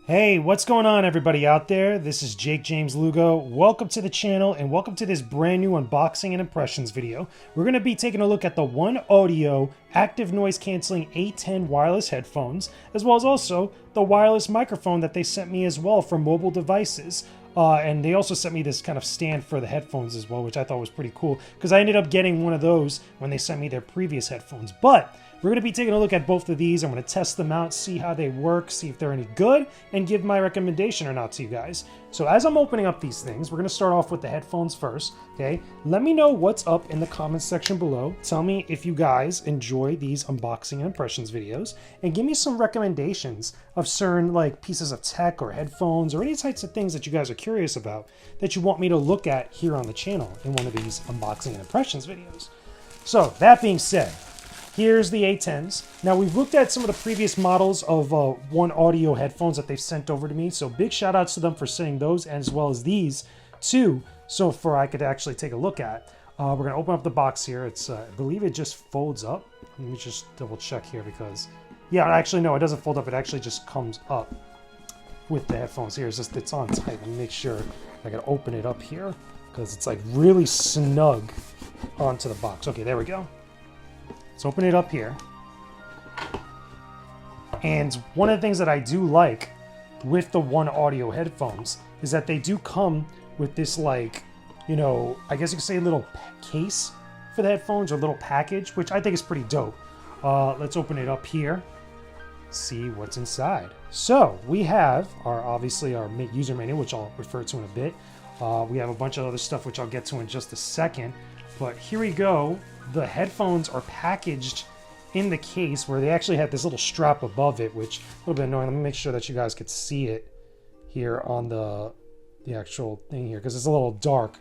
Hey, what's going on everybody out there? This is Jakejames Lugo. Welcome to the channel and welcome to this brand new unboxing and impressions video. We're going to be taking a look at the OneOdio active noise cancelling A10 wireless headphones, as well as also the wireless microphone that they sent me as well for mobile devices. And they also sent me this kind of stand for the headphones as well, which I thought was pretty cool because I ended up getting one of those when they sent me their previous headphones. But we're going to be taking a look at both of these. I'm going to test them out, see how they work, see if they're any good, and give my recommendation or not to you guys. So as I'm opening up these things, we're going to start off with the headphones first, okay? Let me know what's up in the comments section below. Tell me if you guys enjoy these unboxing and impressions videos, and give me some recommendations of certain like pieces of tech or headphones or any types of things that you guys are curious about that you want me to look at here on the channel in one of these unboxing and impressions videos. So that being said, here's the A10s. Now, we've looked at some of the previous models of OneOdio headphones that they've sent over to me, so big shout outs to them for sending those as well as these too, so for I could actually take a look at. We're going to open up the box here. It's I believe it just folds up. Let me just double check here because, yeah, actually no, it doesn't fold up. It actually just comes up with the headphones here. It's on tight. Let me make sure I can open it up here because it's like really snug onto the box. Okay, there we go. Let's open it up here. And one of the things that I do like with the OneOdio headphones is that they do come with this, like, you know, I guess you could say a little case for the headphones or a little package, which I think is pretty dope. Let's open it up here, see what's inside. So we have obviously our user manual, which I'll refer to in a bit. We have a bunch of other stuff which I'll get to in just a second, but here we go. The headphones are packaged in the case where they actually had this little strap above it, which a little bit annoying. Let me make sure that you guys could see it here on the actual thing here, because it's a little dark,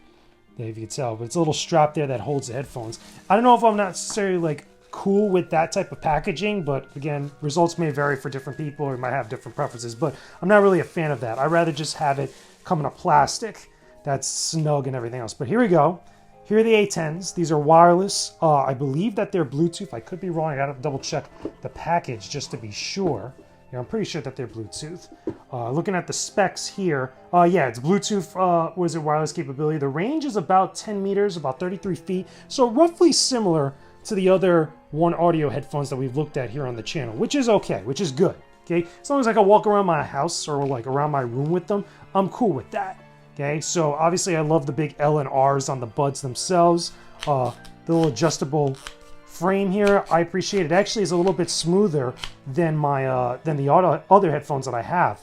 if you can tell, but it's a little strap there that holds the headphones. I don't know if I'm not necessarily like cool with that type of packaging, but again, results may vary for different people or might have different preferences, but I'm not really a fan of that. I'd rather just have it come in a plastic that's snug and everything else. But here we go. Here are the A10s. These are wireless. I believe that they're Bluetooth. I could be wrong. I gotta double check the package just to be sure. Yeah, I'm pretty sure that they're Bluetooth. Looking at the specs here, yeah, it's Bluetooth, wireless capability. The range is about 10 meters, about 33 feet. So roughly similar to the other OneOdio headphones that we've looked at here on the channel, which is okay, which is good. Okay, as long as I can walk around my house or like around my room with them, I'm cool with that. Okay, so obviously I love the big L and R's on the buds themselves. The little adjustable frame here, I appreciate it. Actually is a little bit smoother than my than the other headphones that I have.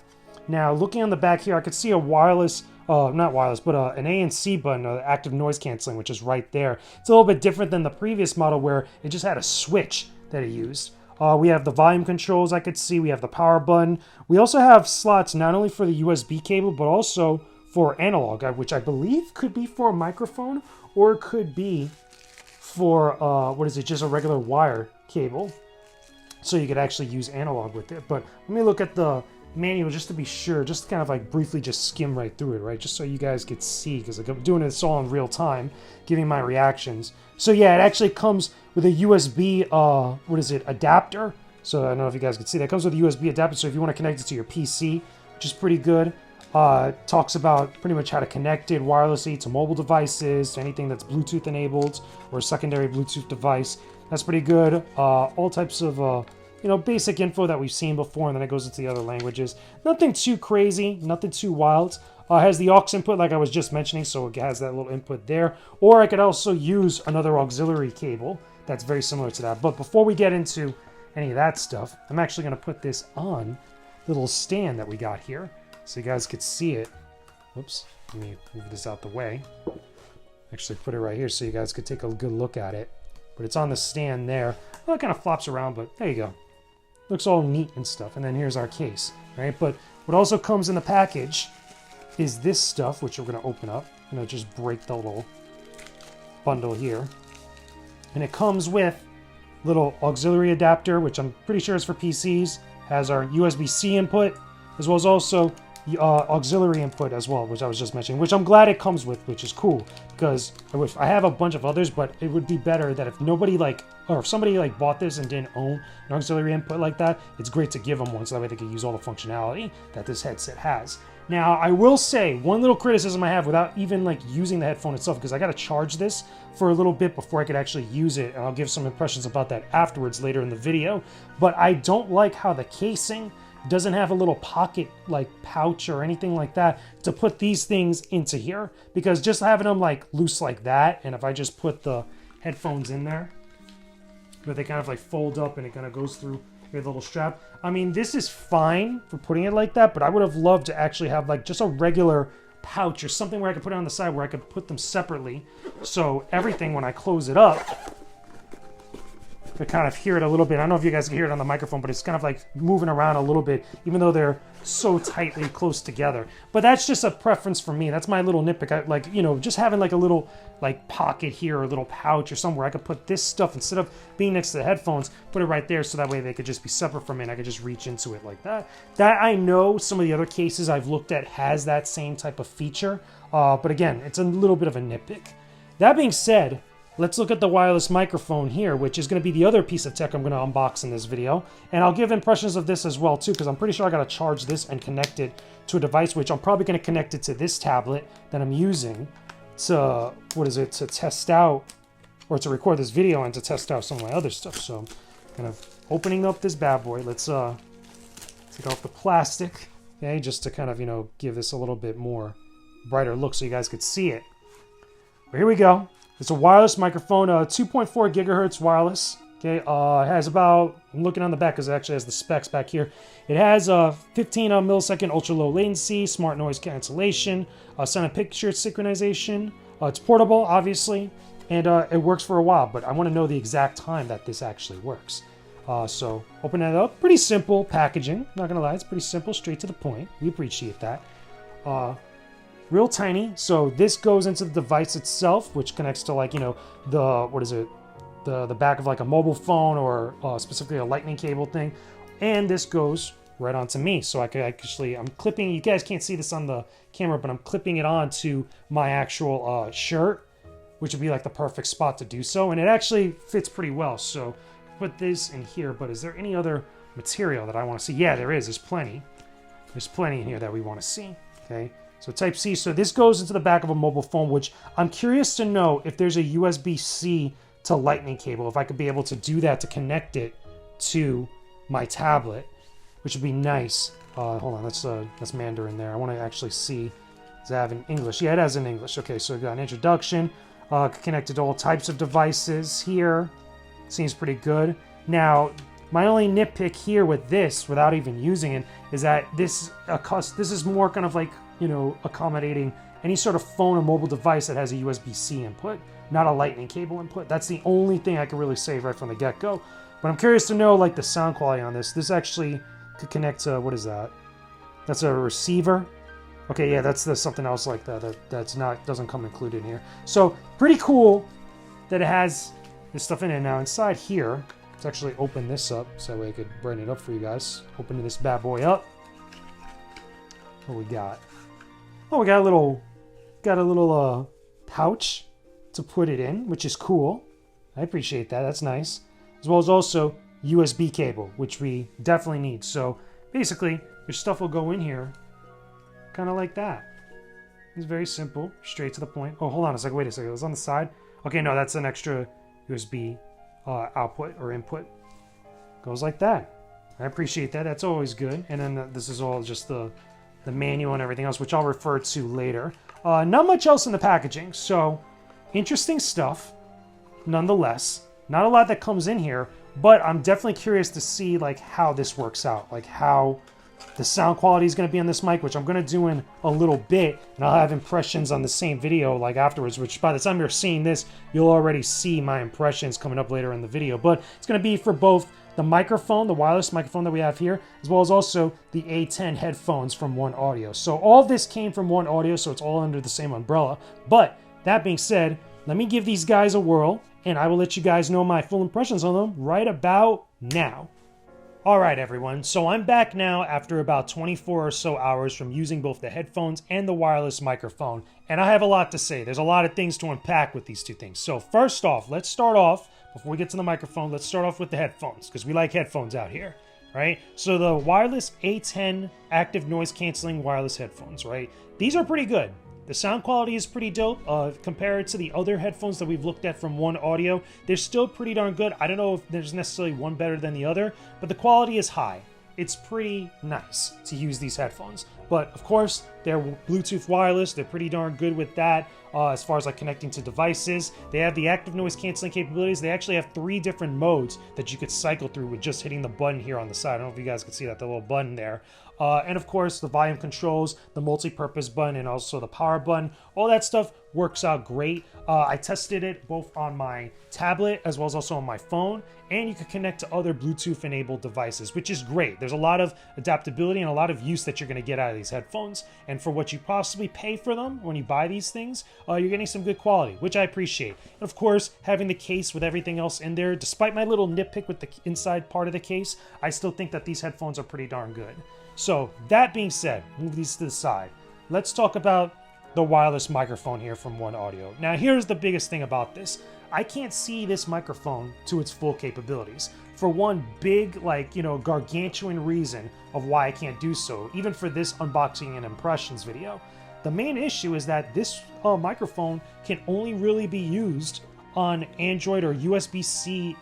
Now, looking on the back here, I could see a wireless, not wireless, but an ANC button, active noise canceling, which is right there. It's a little bit different than the previous model where it just had a switch that it used. We have the volume controls I could see. We have the power button. We also have slots not only for the USB cable, but also for analog, which I believe could be for a microphone or it could be for, just a regular wire cable. So you could actually use analog with it. But let me look at the manual just to be sure, just to kind of like briefly just skim right through it, right? Just so you guys could see, because I'm doing this all in real time, giving my reactions. So yeah, it actually comes with a USB, adapter. So I don't know if you guys can see that. It comes with a USB adapter, so if you want to connect it to your PC, which is pretty good. Talks about pretty much how to connect it wirelessly to mobile devices, to anything that's Bluetooth enabled or a secondary Bluetooth device. That's pretty good. All types of basic info that we've seen before, and then it goes into the other languages. Nothing too crazy, nothing too wild. Has the aux input like I was just mentioning, so it has that little input there. Or I could also use another auxiliary cable that's very similar to that. But before we get into any of that stuff, I'm actually going to put this on the little stand that we got here, so you guys could see it. Whoops, let me move this out the way. Actually put it right here so you guys could take a good look at it. But it's on the stand there. Well, it kind of flops around, but there you go. Looks all neat and stuff. And then here's our case, right? But what also comes in the package is this stuff, which we're going to open up. I'm going to just break the little bundle here. And it comes with little auxiliary adapter, which I'm pretty sure is for PCs. Has our USB-C input, as well as also auxiliary input as well, which I was just mentioning, which I'm glad it comes with, which is cool, because I have a bunch of others, but it would be better that if nobody or if somebody bought this and didn't own an auxiliary input like that, it's great to give them one so that way they can use all the functionality that this headset has. Now, I will say one little criticism I have without even using the headphone itself, because I got to charge this for a little bit before I could actually use it, and I'll give some impressions about that afterwards later in the video, but I don't like how the casing doesn't have a little pocket pouch or anything like that to put these things into here, because just having them loose like that, and if I just put the headphones in there, where they kind of fold up and it kind of goes through your little strap. I mean, this is fine for putting it like that, but I would have loved to actually have just a regular pouch or something where I could put it on the side where I could put them separately. So everything, when I close it up, I kind of hear it a little bit. I don't know if you guys can hear it on the microphone, but it's kind of moving around a little bit, even though they're so tightly close together. But that's just a preference for me. That's my little nitpick. Just having a little pocket here or a little pouch or somewhere I could put this stuff instead of being next to the headphones, put it right there so that way they could just be separate from it and I could just reach into it like that. That I know some of the other cases I've looked at has that same type of feature. But again, it's a little bit of a nitpick. That being said, let's look at the wireless microphone here, which is going to be the other piece of tech I'm going to unbox in this video. And I'll give impressions of this as well, too, because I'm pretty sure I got to charge this and connect it to a device, which I'm probably going to connect it to this tablet that I'm using to, to test out, or to record this video and to test out some of my other stuff. So I'm kind of opening up this bad boy. Let's take off the plastic, okay, just to kind of, give this a little bit more brighter look so you guys could see it. But here we go. It's a wireless microphone, 2.4 gigahertz wireless. Okay, it has about, I'm looking on the back because it actually has the specs back here. It has 15 millisecond ultra low latency, smart noise cancellation, sound and picture synchronization. It's portable, obviously, and it works for a while, but I want to know the exact time that this actually works. So open it up. Pretty simple packaging, not gonna lie, it's pretty simple, straight to the point. We appreciate that. Real tiny, so this goes into the device itself, which connects to the back of a mobile phone or specifically a lightning cable thing, and this goes right onto me. So I could actually, I'm clipping, you guys can't see this on the camera, but I'm clipping it onto my actual shirt, which would be the perfect spot to do so, and it actually fits pretty well. So put this in here, but is there any other material that I want to see? Yeah, there is. There's plenty in here that we want to see. Okay. So Type-C, so this goes into the back of a mobile phone, which I'm curious to know if there's a USB-C to lightning cable, if I could be able to do that to connect it to my tablet, which would be nice. Hold on, that's Mandarin there. I want to actually see, does it have in English? Yeah, it has in English. Okay, so we've got an introduction, connected to all types of devices here. Seems pretty good. Now, my only nitpick here with this, without even using it, is that this is more kind of accommodating any sort of phone or mobile device that has a USB-C input, not a lightning cable input. That's the only thing I can really say right from the get-go. But I'm curious to know the sound quality on this. This actually could connect to, what is that? That's a receiver. Okay, yeah, that's something else like that. Doesn't come included in here. So pretty cool that it has this stuff in it. Now inside here, let's actually open this up so that way I could brighten it up for you guys. Open this bad boy up. What we got? Oh, we got a little pouch to put it in, which is cool. I appreciate that. That's nice. As well as also USB cable, which we definitely need. So basically, your stuff will go in here kind of like that. It's very simple, straight to the point. Oh, hold on a second. Wait a second. It was on the side. Okay, no, that's an extra USB output or input. Goes like that. I appreciate that. That's always good. And then this is all just the manual and everything else, which I'll refer to later. Not much else in the packaging, so interesting stuff nonetheless. Not a lot that comes in here, but I'm definitely curious to see how this works out, how the sound quality is going to be on this mic, which I'm going to do in a little bit, and I'll have impressions on the same video afterwards, which by the time you're seeing this, you'll already see my impressions coming up later in the video. But it's going to be for both the microphone, the wireless microphone that we have here, as well as also the A10 headphones from OneOdio. So all of this came from OneOdio, so it's all under the same umbrella. But that being said, let me give these guys a whirl, and I will let you guys know my full impressions on them right about now. Alright everyone, so I'm back now after about 24 or so hours from using both the headphones and the wireless microphone, and I have a lot to say. There's a lot of things to unpack with these two things. So first off, let's start off, before we get to the microphone, let's start off with the headphones, because we like headphones out here, right? So the wireless A10 active noise canceling wireless headphones, right? These are pretty good. The sound quality is pretty dope. Compared to the other headphones that we've looked at from OneOdio, they're still pretty darn good. I don't know if there's necessarily one better than the other, but the quality is high. It's pretty nice to use these headphones. But of course, they're Bluetooth wireless. They're pretty darn good with that as far as like connecting to devices. They have the active noise canceling capabilities. They actually have 3 different modes that you could cycle through with just hitting the button here on the side. I don't know if you guys can see that, the little button there. And of course, the volume controls, the multi-purpose button, and also the power button. All that stuff works out great. I tested it both on my tablet as well as also on my phone, and you can connect to other Bluetooth-enabled devices, which is great. There's a lot of adaptability and a lot of use that you're going to get out of these headphones, and for what you possibly pay for them when you buy these things, you're getting some good quality, which I appreciate. And of course, having the case with everything else in there, despite my little nitpick with the inside part of the case, I still think that these headphones are pretty darn good. So that being said, move these to the side. Let's talk about the wireless microphone here from OneOdio. Now here's the biggest thing about this. I can't see this microphone to its full capabilities. For one big, gargantuan reason of why I can't do so, even for this unboxing and impressions video. The main issue is that this microphone can only really be used on Android or USB-C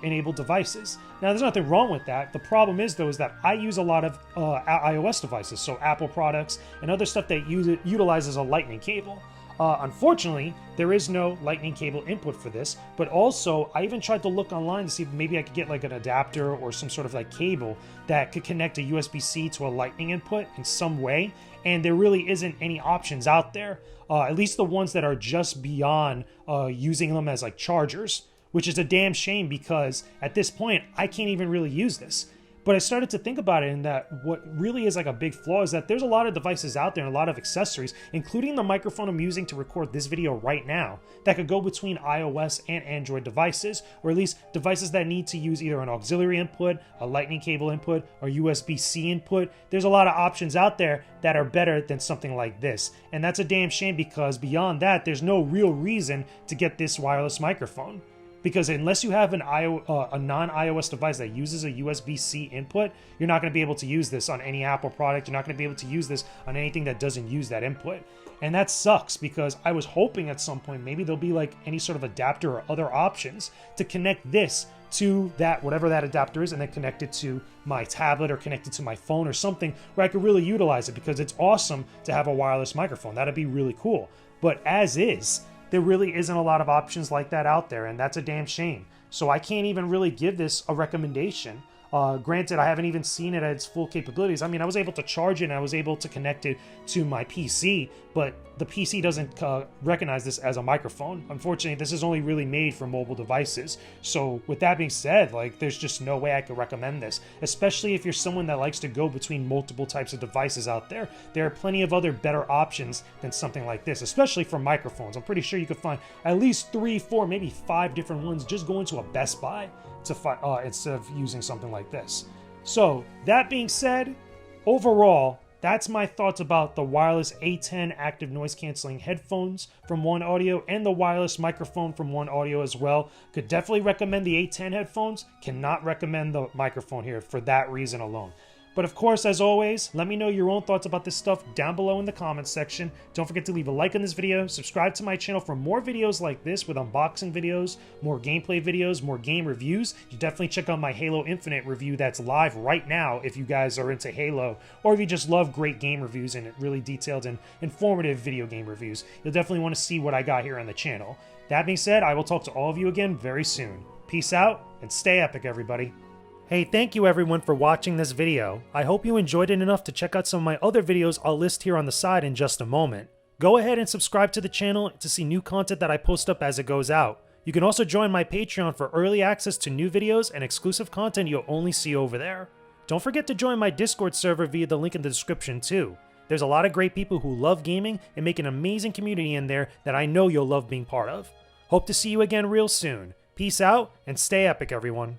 enabled devices. Now, there's nothing wrong with that. The problem is, though, is that I use a lot of iOS devices, so Apple products and other stuff that utilizes a lightning cable. Unfortunately, there is no lightning cable input for this, but also I even tried to look online to see if maybe I could get like an adapter or some sort of like cable that could connect a USB-C to a lightning input in some way, and there really isn't any options out there, at least the ones that are just beyond using them as like chargers, which is a damn shame because at this point I can't even really use this. But I started to think about it, and that what really is like a big flaw is that there's a lot of devices out there and a lot of accessories, including the microphone I'm using to record this video right now, that could go between iOS and Android devices, or at least devices that need to use either an auxiliary input, a lightning cable input, or USB-C input. There's a lot of options out there that are better than something like this. And that's a damn shame because beyond that, there's no real reason to get this wireless microphone. Because unless you have a non-iOS device that uses a USB-C input, you're not going to be able to use this on any Apple product. You're not going to be able to use this on anything that doesn't use that input. And that sucks because I was hoping at some point maybe there'll be like any sort of adapter or other options to connect this to that, whatever that adapter is, and then connect it to my tablet or connect it to my phone or something where I could really utilize it, because it's awesome to have a wireless microphone. That'd be really cool. But as is, there really isn't a lot of options like that out there, and that's a damn shame. So I can't even really give this a recommendation. Granted, I haven't even seen it at its full capabilities. I mean, I was able to charge it and I was able to connect it to my PC, but the PC doesn't recognize this as a microphone. Unfortunately, this is only really made for mobile devices. So with that being said, like, there's just no way I could recommend this, especially if you're someone that likes to go between multiple types of devices out there. There are plenty of other better options than something like this, especially for microphones. I'm pretty sure you could find at least 3, 4, maybe 5 different ones just going to a Best Buy to instead of using something like this. So that being said, overall, that's my thoughts about the wireless A10 active noise canceling headphones from OneOdio and the wireless microphone from OneOdio as well. Could definitely recommend the A10 headphones. Cannot recommend the microphone here for that reason alone. But of course, as always, let me know your own thoughts about this stuff down below in the comments section. Don't forget to leave a like on this video, subscribe to my channel for more videos like this with unboxing videos, more gameplay videos, more game reviews. You definitely check out my Halo Infinite review that's live right now if you guys are into Halo, or if you just love great game reviews and really detailed and informative video game reviews. You'll definitely want to see what I got here on the channel. That being said, I will talk to all of you again very soon. Peace out, and stay epic, everybody. Hey, thank you everyone for watching this video. I hope you enjoyed it enough to check out some of my other videos I'll list here on the side in just a moment. Go ahead and subscribe to the channel to see new content that I post up as it goes out. You can also join my Patreon for early access to new videos and exclusive content you'll only see over there. Don't forget to join my Discord server via the link in the description too. There's a lot of great people who love gaming and make an amazing community in there that I know you'll love being part of. Hope to see you again real soon. Peace out and stay epic, everyone.